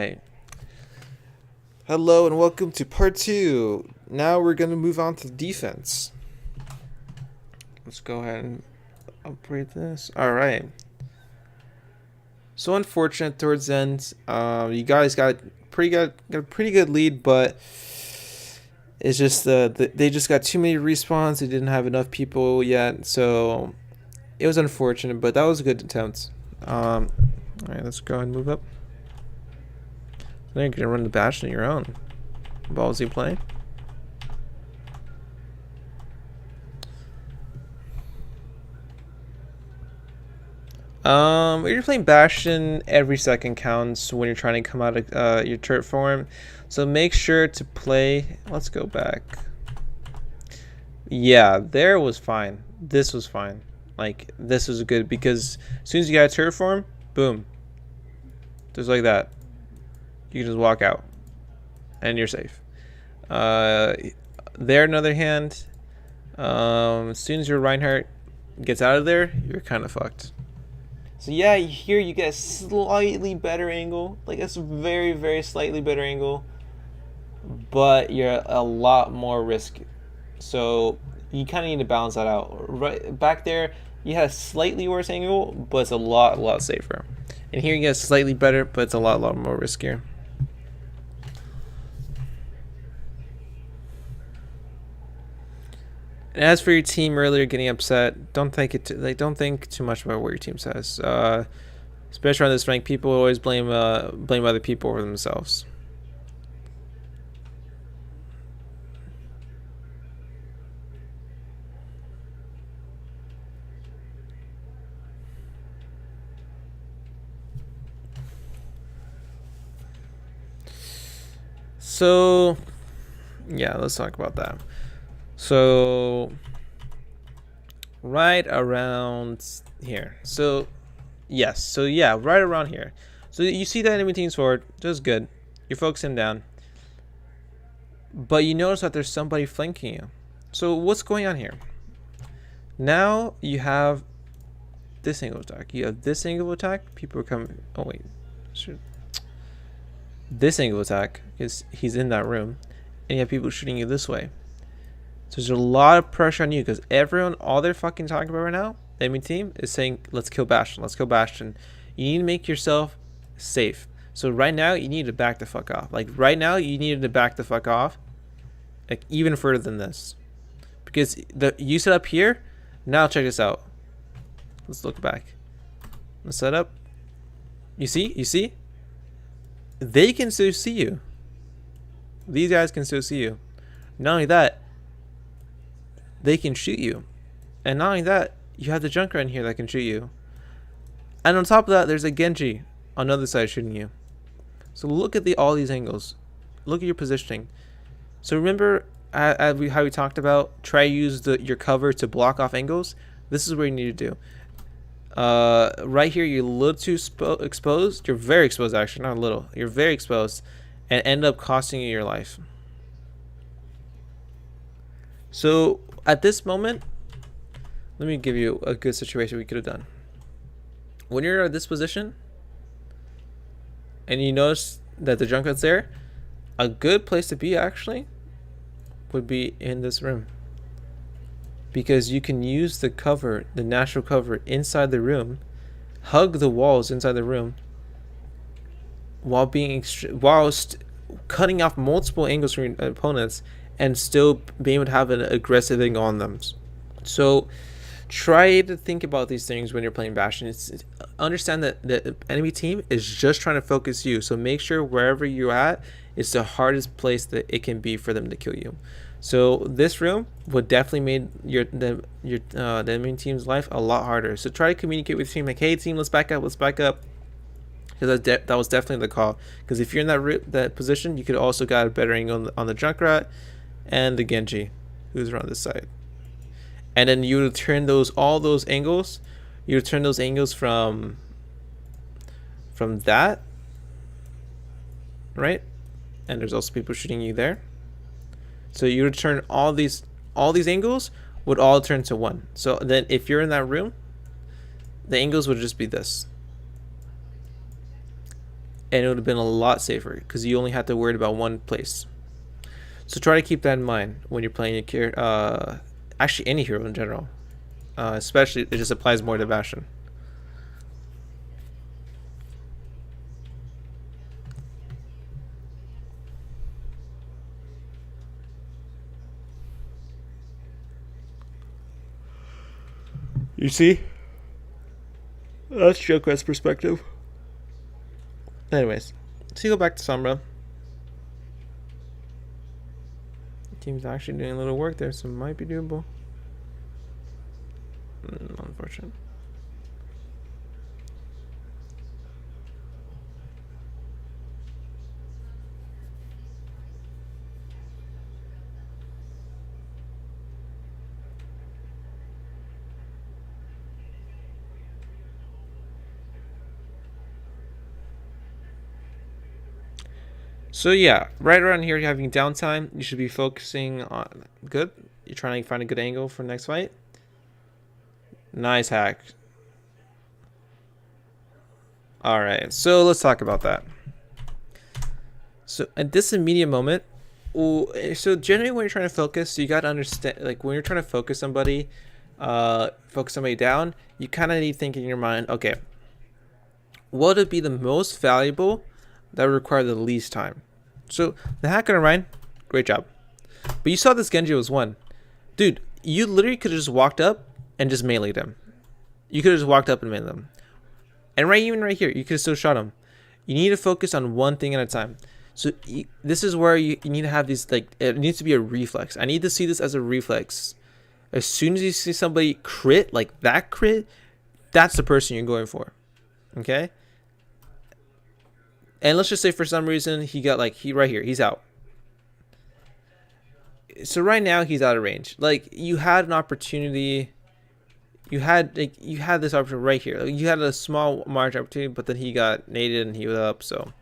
right. Hello and welcome to part 2. Now we're going to move on to defense. Let's go ahead and upgrade this. All right. So unfortunate towards the end. You guys got a pretty good lead, but it's just they just got too many respawns. They didn't have enough people yet, so it was unfortunate. But that was a good attempt. All right, let's go ahead and move up. Then you're gonna run the bash on your own. Ballsy play. When you're playing Bastion, every second counts when you're trying to come out of your turret form. So make sure to play. Let's go back. Yeah, there was fine. This was fine. Like, this was good because as soon as you got a turret form, boom. Just like that. You can just walk out. And you're safe. There, on the other hand, as soon as your Reinhardt gets out of there, you're kind of fucked. So yeah, here you get a slightly better angle, like a very, very slightly better angle, but you're a lot more risky. So you kind of need to balance that out. Right back there, you had a slightly worse angle, but it's a lot safer. And here you get slightly better, but it's a lot more riskier. And as for your team earlier getting upset, don't think too much about what your team says. Especially on this rank, people always blame other people over themselves. So, yeah, let's talk about that. So right around here. So yes. So yeah, right around here. So you see that enemy team's forward, just good. You're focusing down. But you notice that there's somebody flanking you. So what's going on here? Now you have this angle attack. You have this angle attack. People are coming. Oh wait. Shoot. This angle attack because he's in that room. And you have people shooting you this way. So there's a lot of pressure on you because all they're fucking talking about right now, the enemy team, is saying, let's kill Bastion, let's kill Bastion. You need to make yourself safe. So right now, you need to back the fuck off. Like right now, you needed to back the fuck off, like even further than this. Because you set up here, now check this out. Let's look back. Let's set up. You see? They can still see you. These guys can still see you. Not only that, they can shoot you. And not only that, you have the Junkrat in here that can shoot you. And on top of that, there's a Genji on the other side shooting you. So look at all these angles. Look at your positioning. So remember how we talked about try to use your cover to block off angles? This is what you need to do. Right here, you're a little too exposed. You're very exposed, actually, not a little. You're very exposed and end up costing you your life. So at this moment, let me give you a good situation we could have done. When you're at this position and you notice that the Junkrat's there, a good place to be actually would be in this room. Because you can use the cover, the natural cover inside the room, hug the walls inside the room whilst cutting off multiple angles from your opponents and still being able to have an aggressive angle on them. So try to think about these things when you're playing Bastion. Understand that the enemy team is just trying to focus you. So make sure wherever you're at is the hardest place that it can be for them to kill you. So this room would definitely made the enemy team's life a lot harder. So try to communicate with your team like, hey team, let's back up. Because that was definitely the call. Because if you're in that position, you could also got a better angle on the Junkrat and the Genji, who's around this side. And then you would turn all those angles. You would turn those angles from that, right? And there's also people shooting you there. So you would turn all these angles would all turn to one. So then if you're in that room, the angles would just be this. and it would have been a lot safer because you only had to worry about one place. So try to keep that in mind when you're playing a character. Actually, any hero in general. Especially, it just applies more to Bastion. You see? That's Junkrat's perspective. Anyways, so you go back to Sombra. The team's actually doing a little work there, so it might be doable. Unfortunate. So yeah, right around here, you're having downtime. You should be focusing on good. You're trying to find a good angle for next fight. Nice hack. All right, so let's talk about that. So at this immediate moment, so generally when you're trying to focus, you gotta understand, like when you're trying to focus somebody down, you kind of need to think in your mind, okay, what would be the most valuable that would require the least time? So the hack on Ryan, great job. But you saw this Genji was one. Dude, you literally could have just walked up and just meleeed him. You could have just walked up and meleeed him. And even right here, you could have still shot him. You need to focus on one thing at a time. So this is where you need to have these, like, it needs to be a reflex. I need to see this as a reflex. As soon as you see somebody crit, like that crit, that's the person you're going for. Okay? And let's just say for some reason he got right here, he's out. So right now he's out of range. Like you had an opportunity, you had this opportunity right here. Like, you had a small margin opportunity, but then he got naded and he was up. So,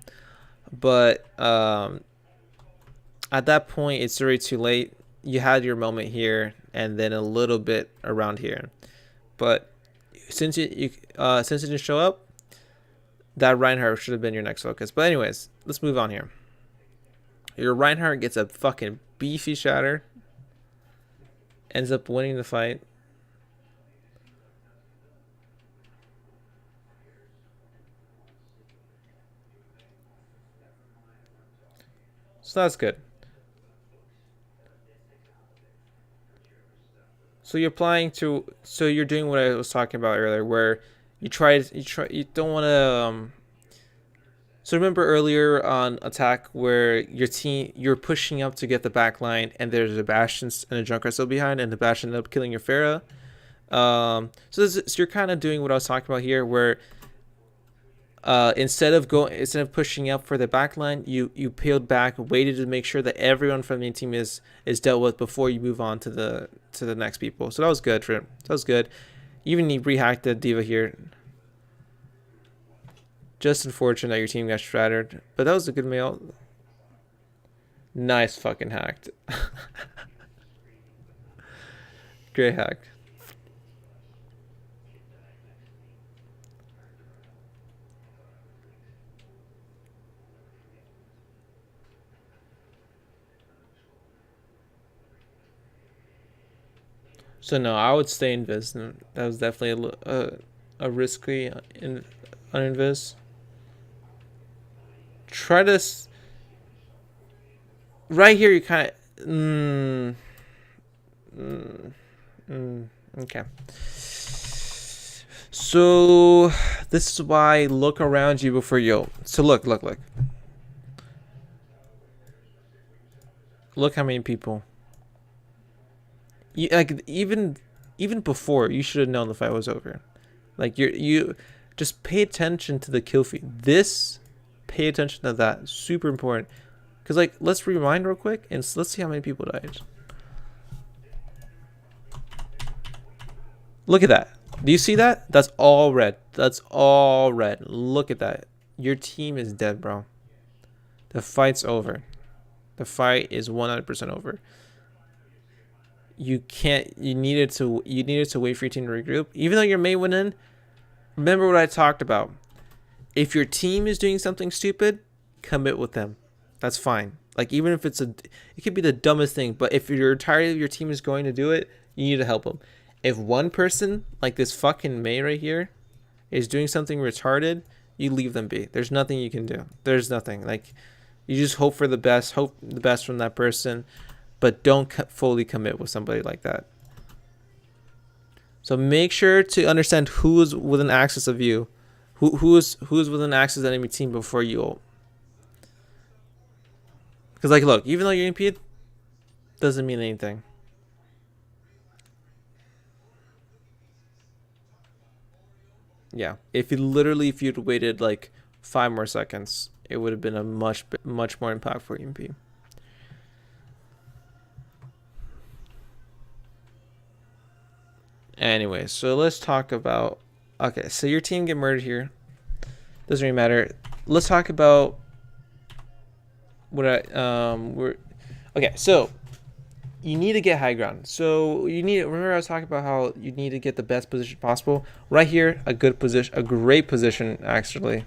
but at that point it's already too late. You had your moment here, and then a little bit around here. But since it didn't show up, that Reinhardt should have been your next focus. But anyways, let's move on here. Your Reinhardt gets a fucking beefy shatter. Ends up winning the fight. So that's good. So you're you're doing what I was talking about earlier, where you don't want to. So remember earlier on attack where you're pushing up to get the back line, and there's a Bastion and a Junkrat still behind, and the Bastion ended up killing your Pharah. So you're kind of doing what I was talking about here, where instead of pushing up for the back line, you peeled back, waited to make sure that everyone from the team is dealt with before you move on to the next people. So that was good for him. That was good. Even he rehacked the D.Va here. Just unfortunate that your team got shattered, but that was a good meal. Nice fucking hacked. Great hack. So no, I would stay invis. That was definitely a risky uninvis. Try to right here. You kind of okay. So this is why look around you before you. So look. Look how many people. Like even before, you should have known the fight was over. Like you just pay attention to the kill feed. Pay attention to that. Super important. Because like let's rewind real quick and let's see how many people died. Look at that. Do you see that? That's all red. That's all red. Look at that. Your team is dead, bro. The fight's over. The fight is 100% over. You needed to wait for your team to regroup. Even though your main went in, remember what I talked about. If your team is doing something stupid, commit with them. That's fine. Like even if it could be the dumbest thing, but if your entirety of your team is going to do it, you need to help them. If one person, like this fucking May right here, is doing something retarded, you leave them be. There's nothing you can do. There's nothing. Like you just hope for the best, hope the best from that person, but don't fully commit with somebody like that. So make sure to understand who is within access of you, who is within access of the enemy team before you ult. Because like, look, even though you're impeded, doesn't mean anything. Yeah, if you'd waited like 5 more seconds, it would have been a much more impactful EMP. Anyway, so let's talk about. Okay, so your team get murdered here. Doesn't really matter. Let's talk about what okay, so you need to get high ground. So remember I was talking about how you need to get the best position possible. Right here, a great position actually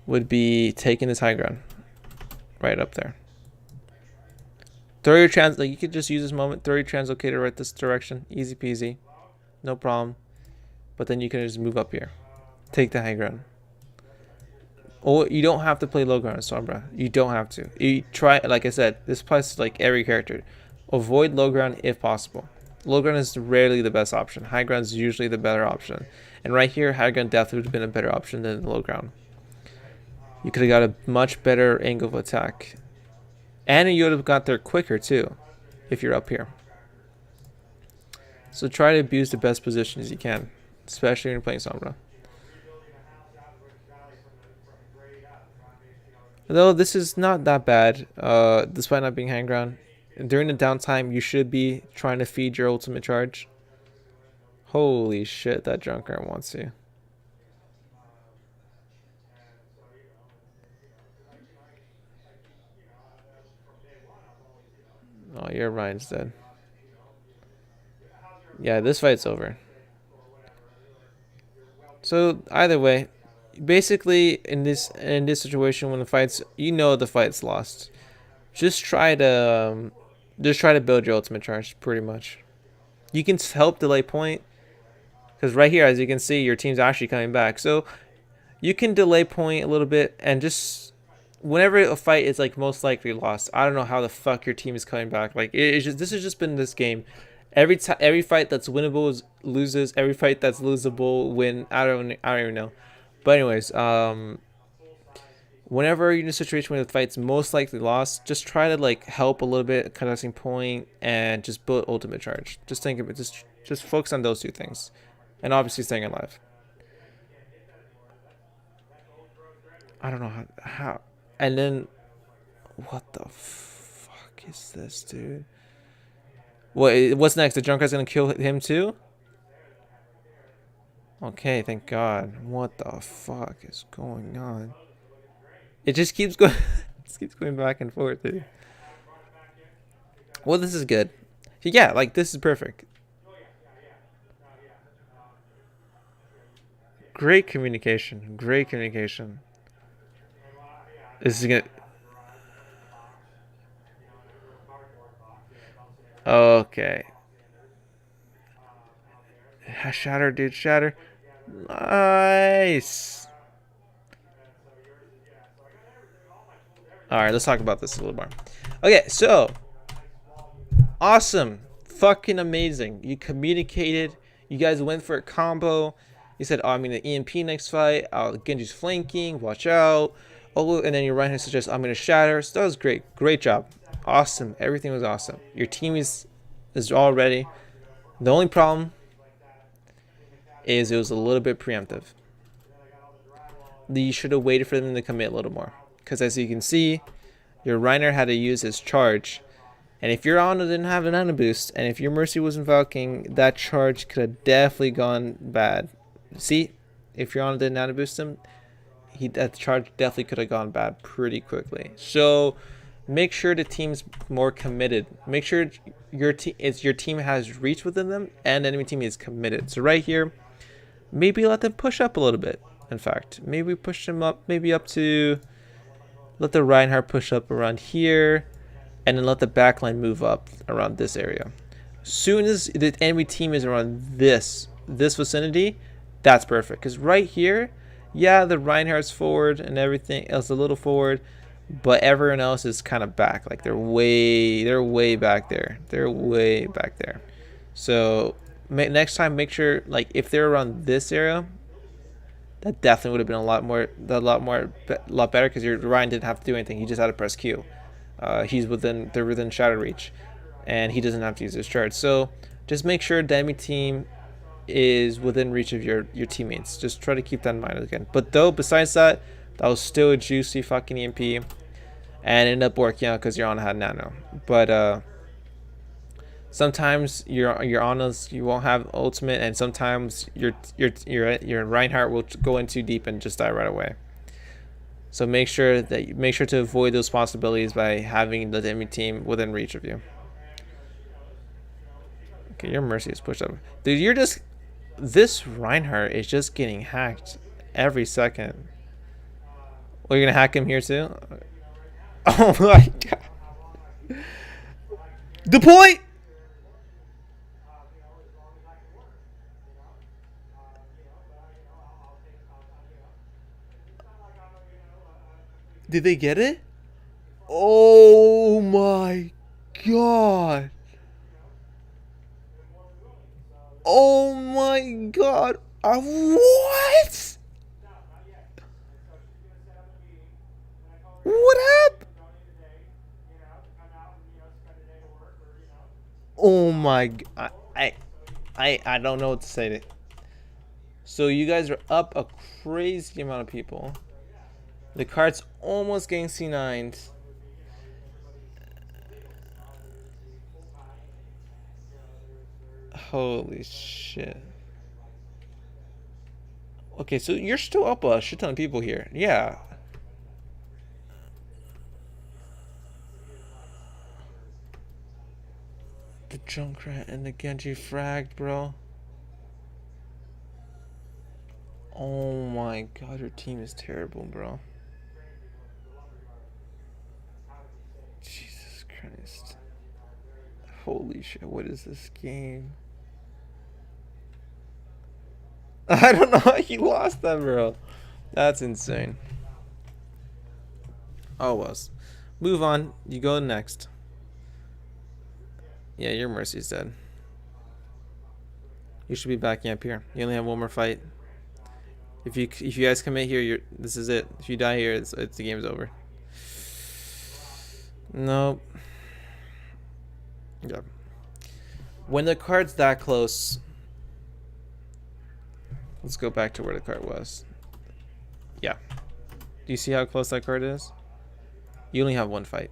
would be taking this high ground. Right up there. Throw your you could just use this moment, throw your translocator right this direction. Easy peasy. No problem. But then you can just move up here. Take the high ground. Or you don't have to play low ground in Sombra. You don't have to. You try, like I said, this applies to like every character. Avoid low ground if possible. Low ground is rarely the best option. High ground is usually the better option. And right here, high ground definitely would have been a better option than low ground. You could have got a much better angle of attack. And you would have got there quicker too, if you're up here. So try to abuse the best positions you can, especially when you're playing Sombra. Though this is not that bad, despite not being high ground. During the downtime, you should be trying to feed your ultimate charge. Holy shit, that Junker wants you. Oh, your Ryan's dead. Yeah, this fight's over. So either way, basically in this situation, when the fight's the fight's lost, just try to build your ultimate charge. Pretty much, you can help delay point because right here, as you can see, your team's actually coming back. So you can delay point a little bit and just whenever a fight is like most likely lost. I don't know how the fuck your team is coming back. Like this has just been this game. Every fight that's winnable loses. Every fight that's losable win. I don't even know. But anyways, whenever you're in a situation where the fight's most likely lost, just try to like help a little bit, contesting point, and just build ultimate charge. Just think of it. Just focus on those two things, and obviously staying alive. I don't know how. And then, what the fuck is this, dude? What's next? The Junker's gonna kill him too? Okay, thank God. What the fuck is going on? It just keeps going. It keeps going back and forth, dude. Well, this is good. Yeah, like this is perfect. Great communication. Great communication. This is gonna. Okay. Shatter, dude, shatter. Nice. Alright, let's talk about this a little more. Okay, so. Awesome. Fucking amazing. You communicated. You guys went for a combo. You said, oh, I'm going to EMP next fight. Genji's flanking. Watch out. Oh, and then your right hand suggests, I'm going to shatter. So that was great. Great job. Awesome. Everything was awesome. Your team is all ready. The only problem is it was a little bit preemptive. You should have waited for them to commit a little more. Because as you can see, your Reiner had to use his charge. And if your Ana didn't have an Ana boost, and if your Mercy wasn't Valking, that charge could have definitely gone bad. See, if your Ana didn't Ana boost him, that charge definitely could have gone bad pretty quickly. So make sure the team's more committed. Make sure your team has reach within them, and the enemy team is committed. So right here, maybe let them push up a little bit. In fact, maybe we push him up, maybe up to, let the Reinhardt push up around here, and then let the backline move up around this area. Soon as the enemy team is around this vicinity, that's perfect. Because right here, yeah, the Reinhardt's forward and everything else a little forward, but everyone else is kind of back. Like they're way back there. They're way back there. So next time, make sure, like, if they're around this area, that definitely would have been a lot better, because your Ryan didn't have to do anything. He just had to press Q. They're within shadow reach, and he doesn't have to use his charge. So just make sure the enemy team is within reach of your teammates. Just try to keep that in mind again. But though, besides that, that was still a juicy fucking EMP, and ended up working out because your Ana had nano. But sometimes your Anas, you won't have ultimate, and sometimes your Reinhardt will go in too deep and just die right away. So make sure to avoid those possibilities by having the enemy team within reach of you. Okay, your Mercy is pushed up. Dude, this Reinhardt is just getting hacked every second. Oh, you're gonna hack him here too? Oh my god. Deploy! Did they get it? Oh my god. Oh my god. What? What happened? Oh my god. I don't know what to say to. So you guys are up a crazy amount of people. The card's almost getting C9'd. Holy shit. Okay, so you're still up a shit ton of people here. Yeah. The Junkrat and the Genji fragged, bro. Oh my god, your team is terrible, bro. Jesus Christ. Holy shit, what is this game? I don't know how he lost that, bro. That's insane. Oh, well. Move on. You go next. Yeah, your Mercy's dead. You should be backing up here. You only have one more fight. If you guys commit here, this is it. If you die here, the game's over. Nope. Yeah. When the card's that close, let's go back to where the card was. Yeah. Do you see how close that card is? You only have one fight.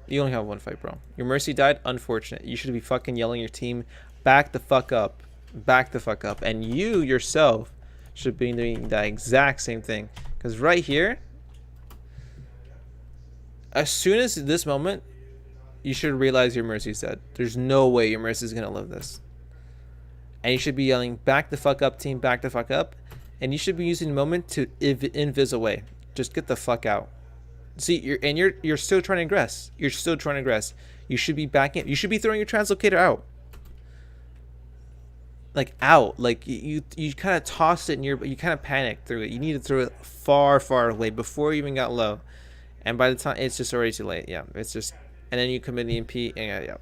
You only have one fight, bro. Your Mercy died. Unfortunate. You should be fucking yelling your team, back the fuck up. Back the fuck up. And you yourself should be doing that exact same thing. Because right here, as soon as this moment, you should realize your Mercy's dead. There's no way your Mercy's going to live this. And you should be yelling, back the fuck up, team, back the fuck up. And you should be using the moment to invis away. Just get the fuck out. See, you're still trying to aggress. You're still trying to aggress. You should be backing. You should be throwing your translocator out. Like out. Like you kind of tossed it but you kind of panicked through it. You need to throw it far away before you even got low. And by the time it's just already too late. Yeah, it's just, and then you commit an EMP and yeah.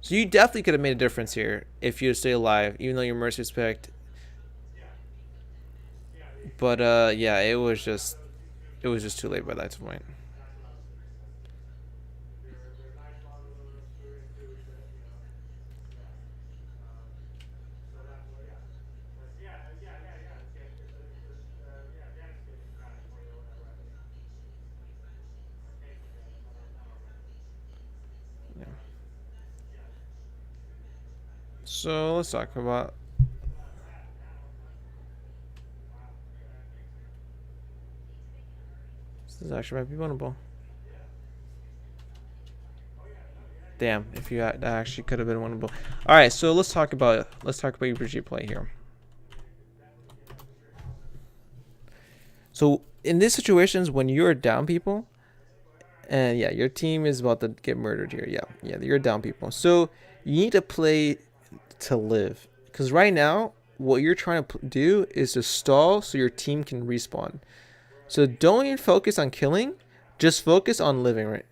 So you definitely could have made a difference here if you stay alive, even though your Mercy was picked. But yeah, it was just too late by that point. Yeah. So let's talk about. This actually might be winnable. Damn, if you that actually could have been winnable. All right, so let's talk about your Brigitte play here. So in these situations, when you're down people, and yeah, your team is about to get murdered here. Yeah, you're down people. So you need to play to live. Because right now, what you're trying to do is to stall so your team can respawn. So don't even focus on killing, just focus on living, right?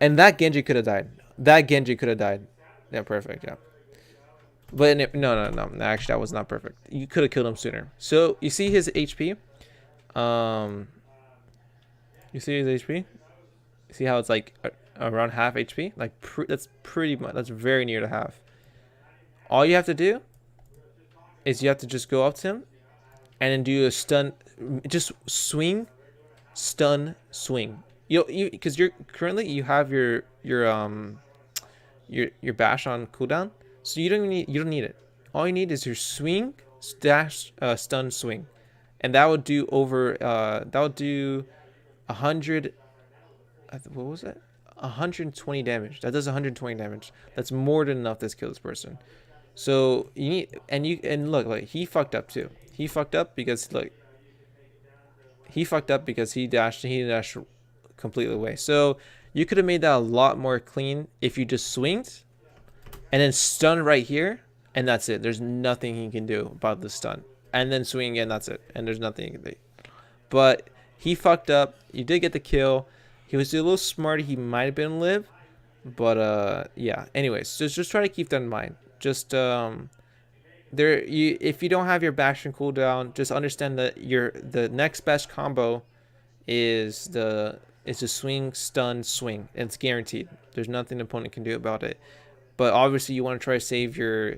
And that Genji could have died. That Genji could have died. Yeah, perfect. Yeah. But no. Actually, that was not perfect. You could have killed him sooner. So you see his HP. Um, you see his HP. See how it's like around half HP. Like that's pretty much. That's very near to half. All you have to do is you have to just go up to him, and then do a stun. Just swing, stun, swing. Because you're currently you have your bash on cooldown, so you don't need it. All you need is your swing, dash, stun, swing, and that would do over. That would do 100. What was it? 120 damage. That does 120 damage. That's more than enough to kill this person. So you need and look, like he fucked up too. He fucked up because he dashed completely away. So you could have made that a lot more clean if you just swinged and then stun right here, and that's it. There's nothing he can do about the stun. And then swing again, that's it. And there's nothing he can do. But he fucked up. You did get the kill. He was a little smarter. He might have been live. But yeah. Anyways, just try to keep that in mind. Just if you don't have your bash and cooldown, just understand that the next best combo is the swing, stun, swing. It's guaranteed. There's nothing the opponent can do about it. But obviously you want to try to save your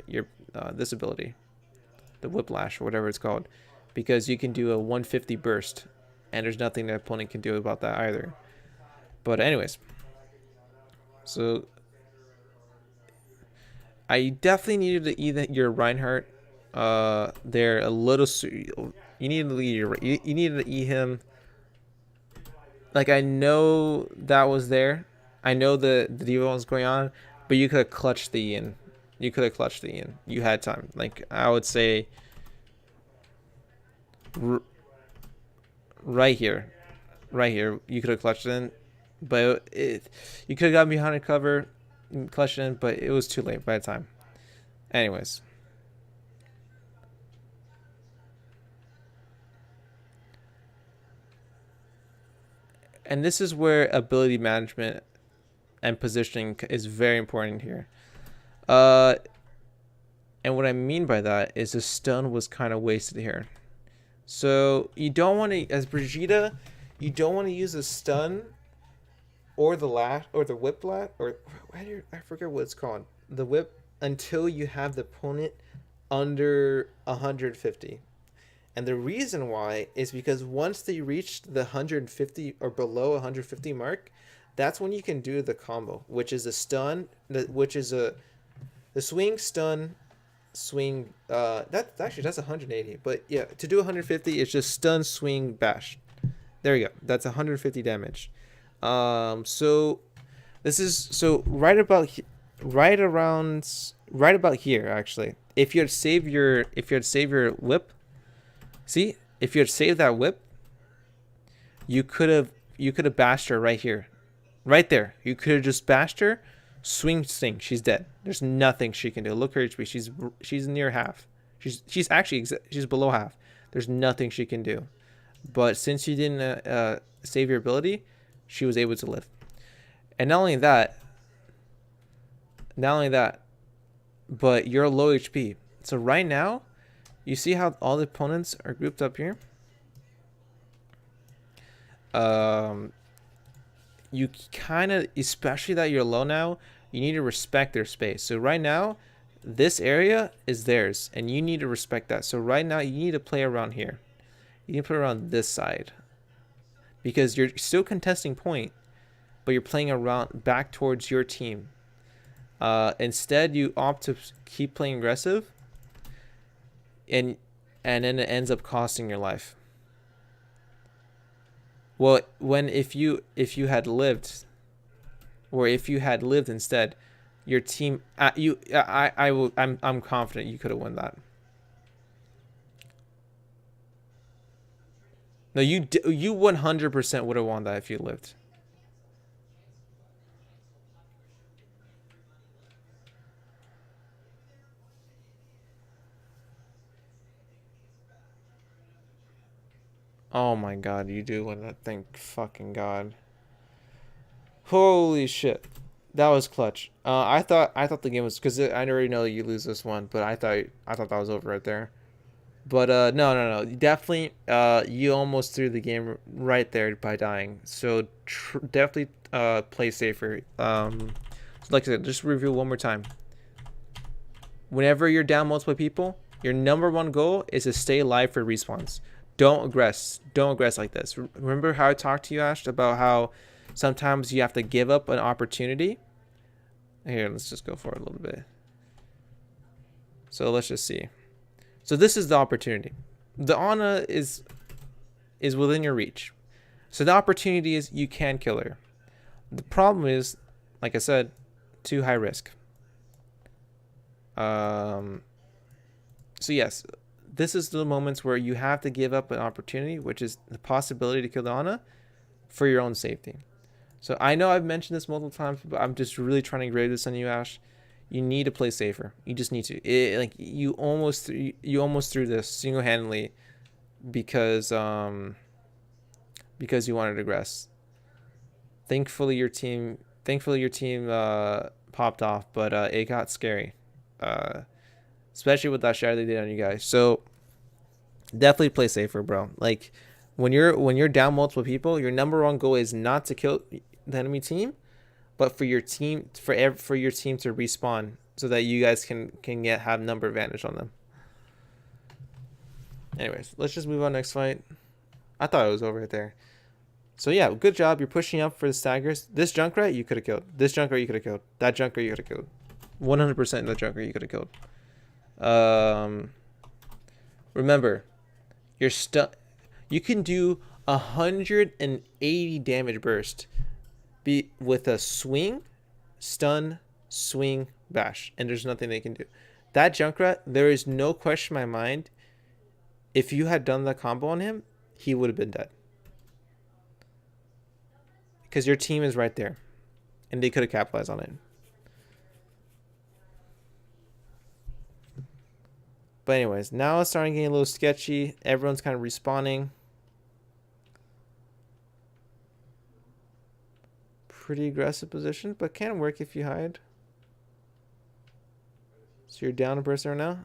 this ability, the whiplash or whatever it's called, because you can do a 150 burst, and there's nothing the opponent can do about that either. But anyways, so I definitely needed to eat your Reinhardt. They're a little. You needed to you needed to eat him. Like, I know that was there. I know the D.Va was going on, but you could have clutched the Ian. You could have clutched the Ian. You had time. Like, I would say right here. Right here. You could have clutched it in. But you could have gotten behind a cover, clutched it in, but it was too late by the time. Anyways. And this is where ability management and positioning is very important here. And what I mean by that is the stun was kind of wasted here. So you don't want to, as Brigitte, you don't want to use a stun or the whiplash, or I forget what it's called, the whip, until you have the opponent under 150. And the reason why is because once they reach the 150 or below 150 mark, that's when you can do the combo, which is a stun, which is the swing, stun, swing. That's 180. But yeah, to do 150, it's just stun, swing, bash. There you go. That's 150 damage. So this is right about here actually. If you had saved your whip. See, if you had saved that whip, you could have bashed her right here, right there. You could have just bashed her, swing, sting. She's dead. There's nothing she can do. Look her HP. She's near half. She's actually below half. There's nothing she can do. But since you didn't save your ability, she was able to live. And not only that, but you're low HP. So right now, you see how all the opponents are grouped up here? You kind of, especially that you're low now, you need to respect their space. So right now, this area is theirs, and you need to respect that. So right now, you need to play around here. You need to play around this side. Because you're still contesting point, but you're playing around back towards your team. Instead, you opt to keep playing aggressive, and then it ends up costing your life. Well, if you had lived, or if you had lived instead, your team I'm confident you could have won that. No, you 100% would have won that if you lived. Oh my god, you do win that. Thank fucking god. Holy shit. That was clutch. I thought the game was because I already know you lose this one, but I thought that was over right there. But no. Definitely you almost threw the game right there by dying. So definitely play safer. So like I said, just review one more time. Whenever you're down multiple people, your number one goal is to stay alive for respawns. Don't aggress. Don't aggress like this. Remember how I talked to you, Ash, about how sometimes you have to give up an opportunity? Here, let's just go for it a little bit. So let's just see. So this is the opportunity. The Ana is within your reach. So the opportunity is you can kill her. The problem is, like I said, too high risk. So yes, this is the moments where you have to give up an opportunity, which is the possibility to kill the Ana for your own safety. So I know I've mentioned this multiple times, but I'm just really trying to engrave this on you, Ash. You need to play safer. You just need to. Like you almost threw this single-handedly because you wanted to aggress. Thankfully your team popped off, but it got scary. Especially with that shot they did on you guys. So definitely play safer, bro. Like when you're down multiple people, your number one goal is not to kill the enemy team, but for your team for your team to respawn so that you guys can have number advantage on them. Anyways, let's just move on next fight. I thought it was over right there. So yeah, good job. You're pushing up for the staggers. This Junkrat you could have killed. This Junkrat you could have killed. That Junkrat you could have killed. 100% the Junkrat you could have killed. Remember, you're stuck. You can do 180 damage burst with a swing, stun, swing, bash, and there's nothing they can do. That Junkrat, there is no question in my mind. If you had done the combo on him, he would have been dead. Because your team is right there, and they could have capitalized on it. But anyways, now it's starting getting a little sketchy. Everyone's kind of respawning. Pretty aggressive position, but can work if you hide. So you're down a person right now.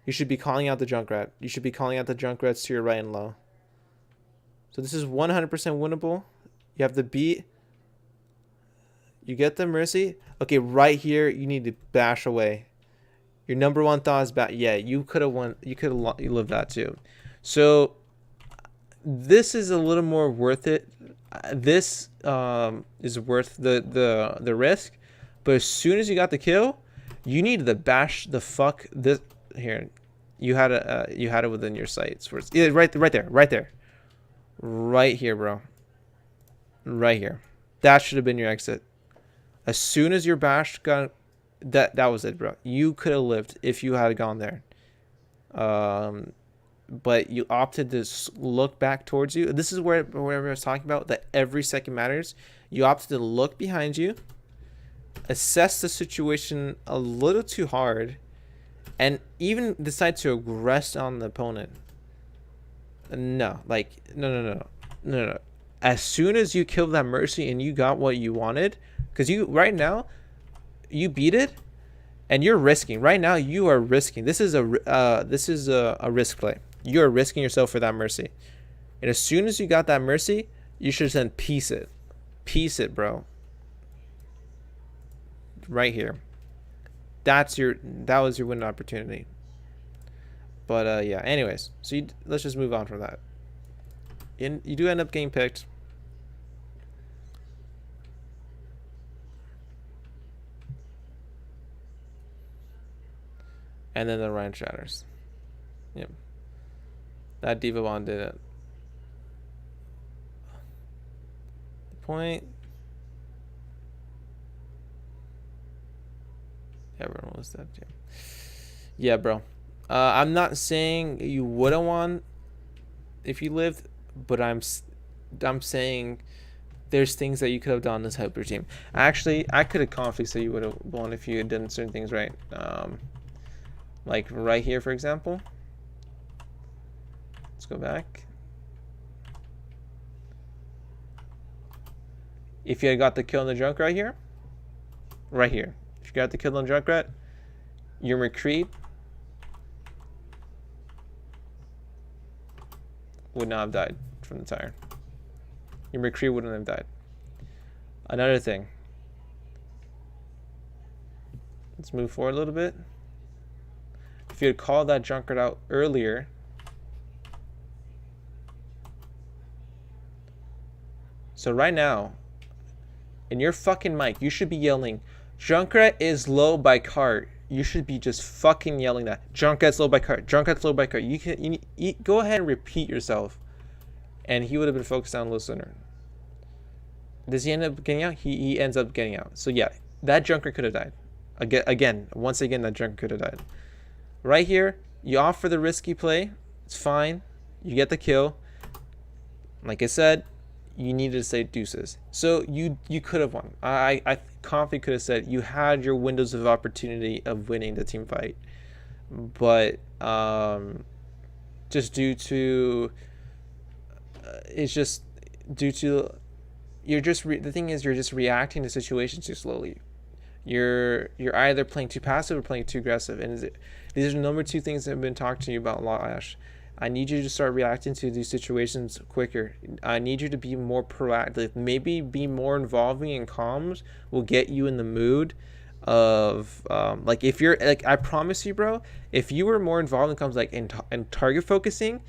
You should be calling out the Junkrat. You should be calling out the Junkrats to your right and low. So this is 100% winnable. You have the beat. You get the Mercy. Okay, right here, you need to bash away. Your number one thought is back. Yeah, you could have won. You could have lived that too. So this is a little more worth it. This is worth the risk. But as soon as you got the kill, you needed to bash the fuck this here. You had it within your sights. Yeah, right there, right here, bro. Right here. That should have been your exit. As soon as your bash got that was it, bro. You could have lived if you had gone there. But you opted to look back towards you. This is where I was talking about that every second matters. You opted to look behind you, assess the situation a little too hard, and even decide to aggress on the opponent. No. As soon as you killed that Mercy and you got what you wanted, because you right now you beat it, and you're risking. Right now you are risking. This is a risk play. You are risking yourself for that Mercy, and as soon as you got that Mercy, you should then piece it, bro. Right here. That was your winning opportunity. But yeah. Anyways, so let's just move on from that. You do end up getting picked. And then the Ryan shatters. Yep. That Diva Bond did it. The point. Everyone was dead. Yeah, bro. I'm not saying you wouldn't want if you lived, but I'm saying there's things that you could have done to help your team. Actually, I could have confidently said you would have won if you had done certain things right. Like right here, for example. Let's go back. If you had got the kill on the Junkrat here, right here. If you got the kill on the Junkrat, your McCree would not have died from the tire. Your McCree wouldn't have died. Another thing. Let's move forward a little bit. If you had called that Junkrat out earlier, so right now, in your fucking mic, you should be yelling, Junkrat is low by cart. You should be just fucking yelling that. Junkrat's low by cart. Junkrat's low by cart. Go ahead and repeat yourself. And he would have been focused on low sooner. Does he end up getting out? He ends up getting out. So yeah, that Junkrat could have died. Once again, that Junkrat could have died. Right here, you offer the risky play. It's fine. You get the kill. Like I said, you needed to say deuces. So you could have won. I confidently could have said you had your windows of opportunity of winning the team fight. But just due to it's just due to the thing is you're just reacting to situations too slowly. You're either playing too passive or playing too aggressive, and these are the number two things that I've been talking to you about a lot, Ash. I need you to start reacting to these situations quicker. I need you to be more proactive. Maybe be more involving in comms will get you in the mood of like if you're like I promise you, bro. If you were more involved in comms, like in target focusing,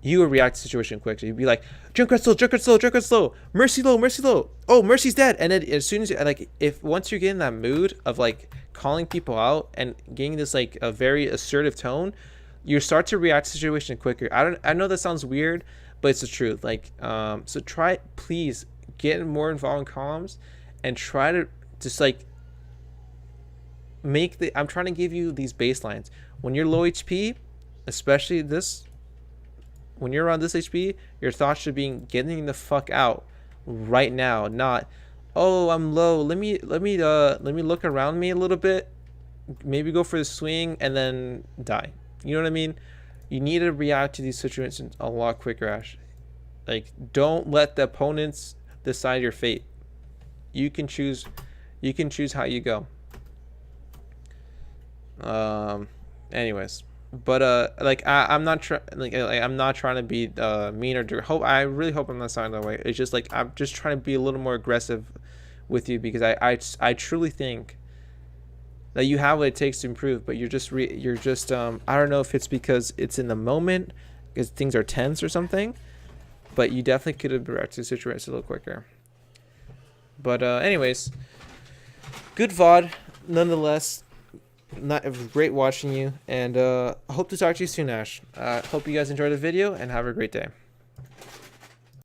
you would react to the situation quickly. You'd be like, Junkrat slow, Junkrat slow, Junkrat slow, Mercy low, Mercy low. Oh, Mercy's dead. And then as soon as once you get in that mood of like calling people out and getting this like a very assertive tone, you start to react to the situation quicker. I know that sounds weird, but it's the truth. Like, so please get more involved in comms and try to just like I'm trying to give you these baselines. When you're low HP, especially when you're around this HP, your thoughts should be getting the fuck out right now, not, oh, I'm low. Let me look around me a little bit, maybe go for the swing and then die. You know what I mean? You need to react to these situations a lot quicker, Ash. Like, don't let the opponents decide your fate. You can choose how you go. Anyways, but like I'm not I'm not trying to be mean or I really hope I'm not sounding that way. It's just like I'm just trying to be a little more aggressive with you because I truly think that you have what it takes to improve, but you're just I don't know if it's because it's in the moment because things are tense or something, but you definitely could have reacted to the situation a little quicker. But anyways, good VOD nonetheless. It was great watching you, and I hope to talk to you soon, Ash. Hope you guys enjoyed the video and have a great day.